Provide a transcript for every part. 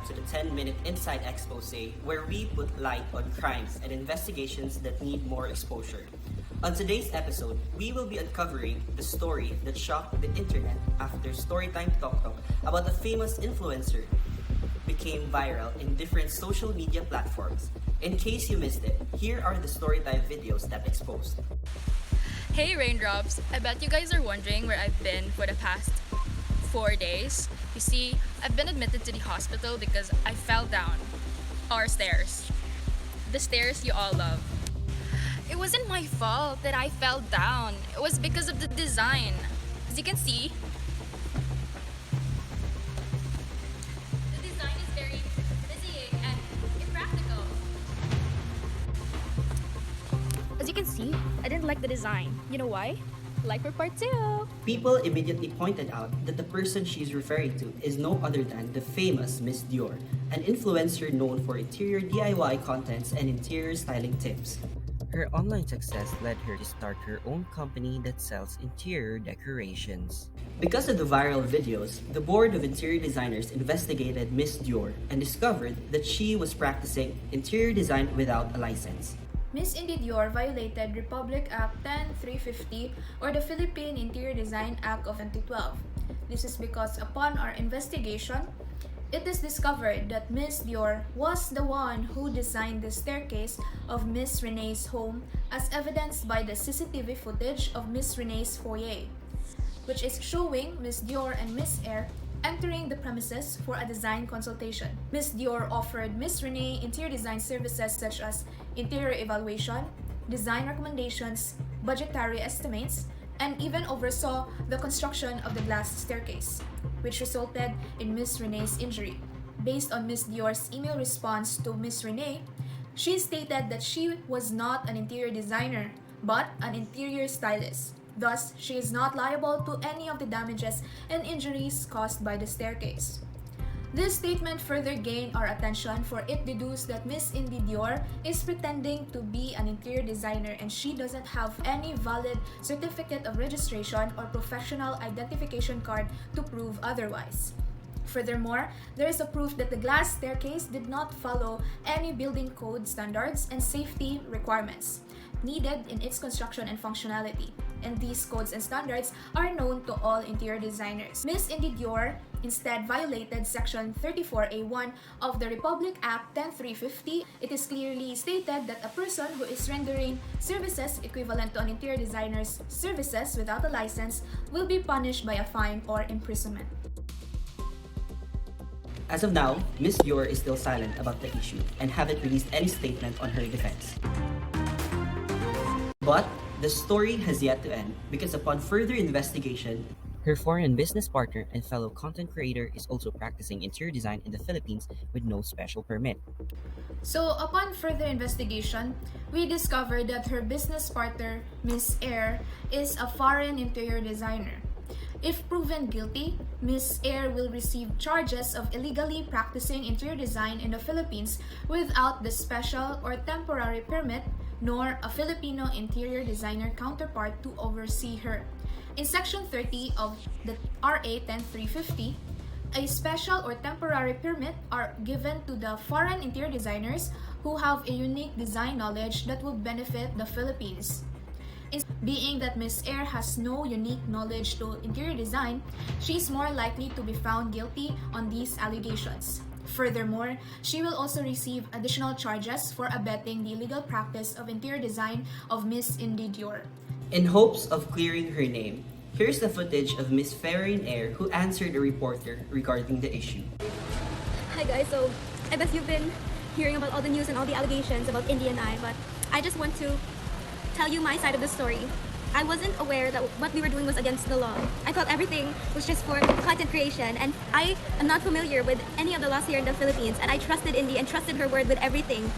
welcome to the 10-minute Inside Expose, where we put light on crimes and investigations that need more exposure. On today's episode, we will be uncovering the story that shocked the internet after Storytime Talk about a famous influencer became viral in different social media platforms. In case you missed it, here are the Storytime videos that exposed. Hey Raindrops, I bet you guys are wondering where I've been for the past 4 days. You see, I've been admitted to the hospital because I fell down our stairs. The stairs you all love. It wasn't my fault that I fell down. It was because of the design. As you can see, the design is very busy and impractical. As you can see, I didn't like the design. You know why? Like for part 2. People immediately pointed out that the person she's referring to is no other than the famous Miss Dior, an influencer known for interior DIY contents and interior styling tips. Her online success led her to start her own company that sells interior decorations. Because of the viral videos, the Board of Interior Designers investigated Miss Dior and discovered that she was practicing interior design without a license. Miss Indy Dior violated Republic Act 10350 or the Philippine Interior Design Act of 2012. This is because upon our investigation, it is discovered that Miss Dior was the one who designed the staircase of Miss Renee's home as evidenced by the CCTV footage of Miss Renee's foyer, which is showing Miss Dior and Miss Air entering the premises for a design consultation. Miss Dior offered Miss Renee interior design services such as interior evaluation, design recommendations, budgetary estimates, and even oversaw the construction of the glass staircase, which resulted in Miss Renee's injury. Based on Miss Dior's email response to Miss Renee, she stated that she was not an interior designer, but an interior stylist. Thus, she is not liable to any of the damages and injuries caused by the staircase. This statement further gained our attention for it deduced that Miss Indy Dior is pretending to be an interior designer and she doesn't have any valid certificate of registration or professional identification card to prove otherwise. Furthermore, there is a proof that the glass staircase did not follow any building code standards and safety requirements needed in its construction and functionality, and these codes and standards are known to all interior designers. Miss Indy Dior instead violated Section 34A1 of the Republic Act 10350. It is clearly stated that a person who is rendering services equivalent to an interior designer's services without a license will be punished by a fine or imprisonment. As of now, Miss Dior is still silent about the issue and haven't released any statement on her defense. But the story has yet to end because upon further investigation, her foreign business partner and fellow content creator is also practicing interior design in the Philippines with no special permit. So, upon further investigation, we discovered that her business partner, Miss Air, is a foreign interior designer. If proven guilty, Miss Air will receive charges of illegally practicing interior design in the Philippines without the special or temporary permit nor a Filipino interior designer counterpart to oversee her. In Section 30 of the RA 10350, a special or temporary permit are given to the foreign interior designers who have a unique design knowledge that will benefit the Philippines. Being that Miss Air has no unique knowledge to interior design, she is more likely to be found guilty on these allegations. Furthermore, she will also receive additional charges for abetting the illegal practice of interior design of Miss Indy Dior. In hopes of clearing her name, here's the footage of Miss Farine Air who answered a reporter regarding the issue. Hi guys, so I bet you've been hearing about all the news and all the allegations about Indy and I, but I just want to tell you my side of the story. I wasn't aware that what we were doing was against the law. I thought everything was just for content creation, and I am not familiar with any of the laws here in the Philippines, and I trusted Indy and trusted her word with everything.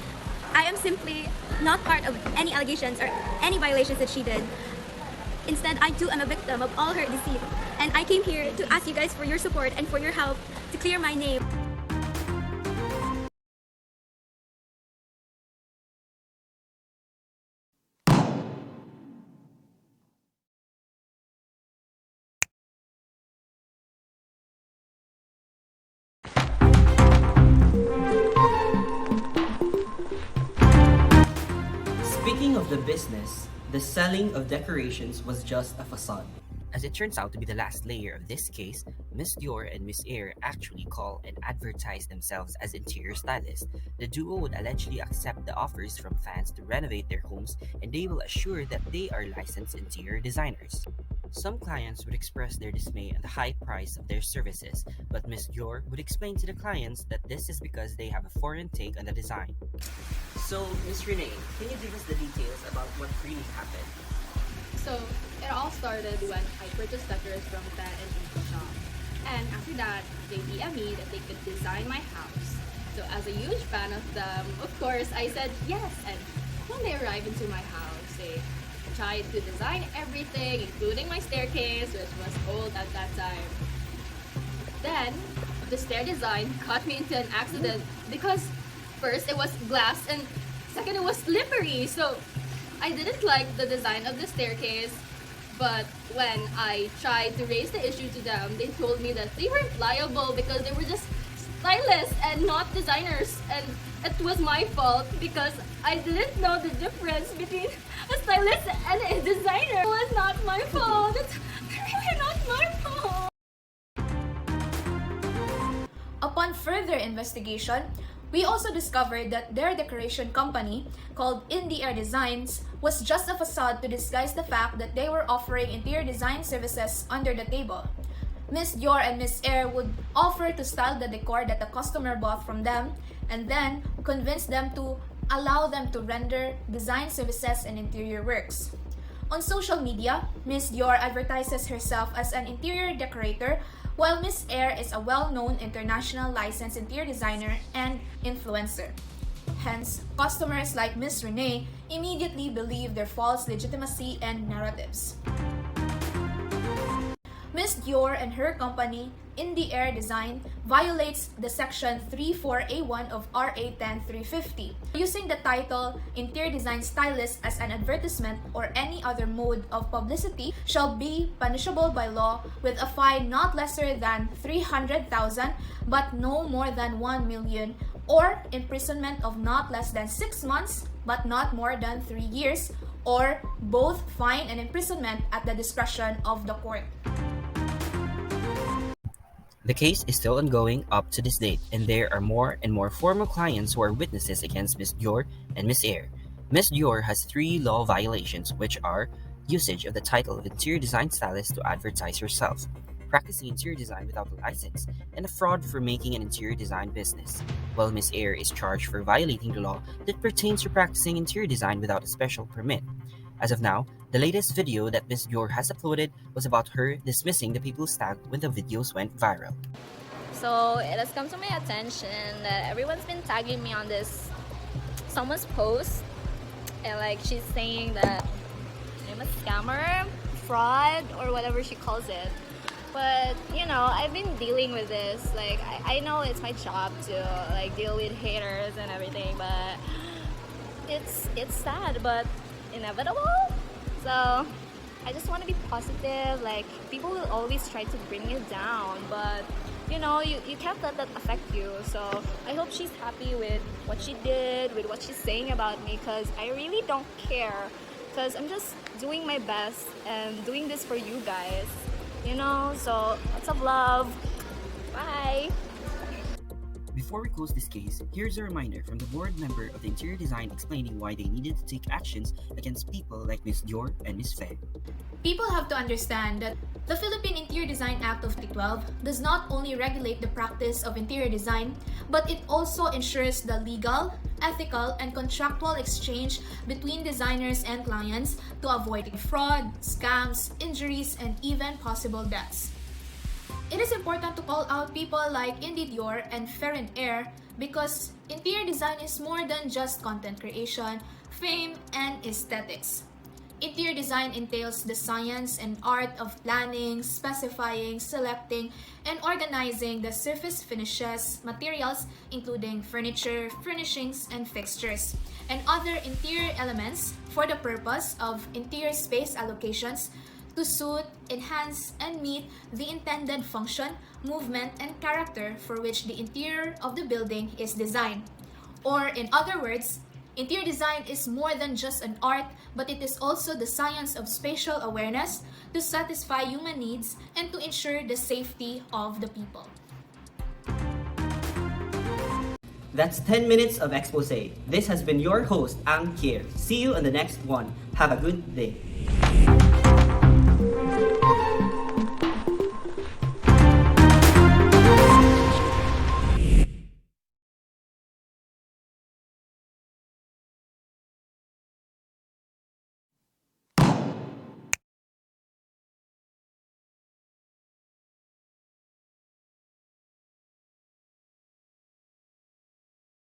I am simply not part of any allegations or any violations that she did. Instead, I too am a victim of all her deceit, and I came here to ask you guys for your support and for your help to clear my name. the business, the selling of decorations was just a facade. As it turns out to be the last layer of this case, Miss Dior and Miss Air actually call and advertise themselves as interior stylists. The duo would allegedly accept the offers from fans to renovate their homes, and they will assure that they are licensed interior designers. Some clients would express their dismay at the high price of their services, but Miss Dior would explain to the clients that this is because they have a foreign take on the design. So, Miss Renee, can you give us the details about what really happened? So it all started when I purchased letters from Fan and Info Shop. And after that, they DM'd me that they could design my house. So as a huge fan of them, of course, I said yes. And when they arrived into my house, they tried to design everything, including my staircase, which was old at that time. Then, the stair design got me into an accident because first it was glass and second it was slippery. So I didn't like the design of the staircase, but when I tried to raise the issue to them, they told me that they weren't liable because they were just stylists and not designers, and it was my fault because I didn't know the difference between a stylist and a designer. It was not my fault. It's really not my fault. Upon further investigation, we also discovered that their decoration company, called In the Air Designs, was just a facade to disguise the fact that they were offering interior design services under the table. Miss Dior and Miss Air would offer to style the decor that the customer bought from them and then convince them to allow them to render design services and interior works. On social media, Miss Dior advertises herself as an interior decorator, while Miss Air is a well-known international licensed interior designer and influencer. Hence, customers like Miss Renee immediately believe their false legitimacy and narratives. Miss Dior and her company, In the Air Design, violates the Section 34A1 of RA 10350. Using the title Interior Design Stylist as an advertisement or any other mode of publicity shall be punishable by law with a fine not lesser than 300,000 but no more than 1 million, or imprisonment of not less than 6 months but not more than 3 years, or both fine and imprisonment at the discretion of the court. The case is still ongoing up to this date, and there are more and more former clients who are witnesses against Miss Dior and Miss Air. Miss Dior has 3 law violations, which are usage of the title of interior design stylist to advertise herself, practicing interior design without a license, and a fraud for making an interior design business, while Miss Air is charged for violating the law that pertains to practicing interior design without a special permit. As of now, the latest video that Miss Dior has uploaded was about her dismissing the people's tag when the videos went viral. So it has come to my attention that everyone's been tagging me on this someone's post, and like she's saying that I'm a scammer, fraud, or whatever she calls it. But you know, I've been dealing with this. Like I know it's my job to like deal with haters and everything, but it's sad, but inevitable. So I just want to be positive. Like people will always try to bring you down, but you know, you can't let that affect you. So I hope she's happy with what she did, with what she's saying about me, because I really don't care, because I'm just doing my best and doing this for you guys, you know. So lots of love. Bye. Before we close this case, here's a reminder from the board member of the interior design explaining why they needed to take actions against people like Miss Dior and Miss Faye. People have to understand that the Philippine Interior Design Act of 2012 does not only regulate the practice of interior design, but it also ensures the legal, ethical, and contractual exchange between designers and clients to avoid fraud, scams, injuries, and even possible deaths. It is important to call out people like Indy Dior and Ferren Air because interior design is more than just content creation, fame, and aesthetics. Interior design entails the science and art of planning, specifying, selecting, and organizing the surface finishes, materials, including furniture, furnishings, and fixtures, and other interior elements for the purpose of interior space allocations to suit, enhance, and meet the intended function, movement, and character for which the interior of the building is designed. Or in other words, Interior design is more than just an art, but it is also the science of spatial awareness to satisfy human needs and to ensure the safety of the people. That's 10 minutes of expose. This has been your host, Ang Kier. See you on the next one. Have a good day.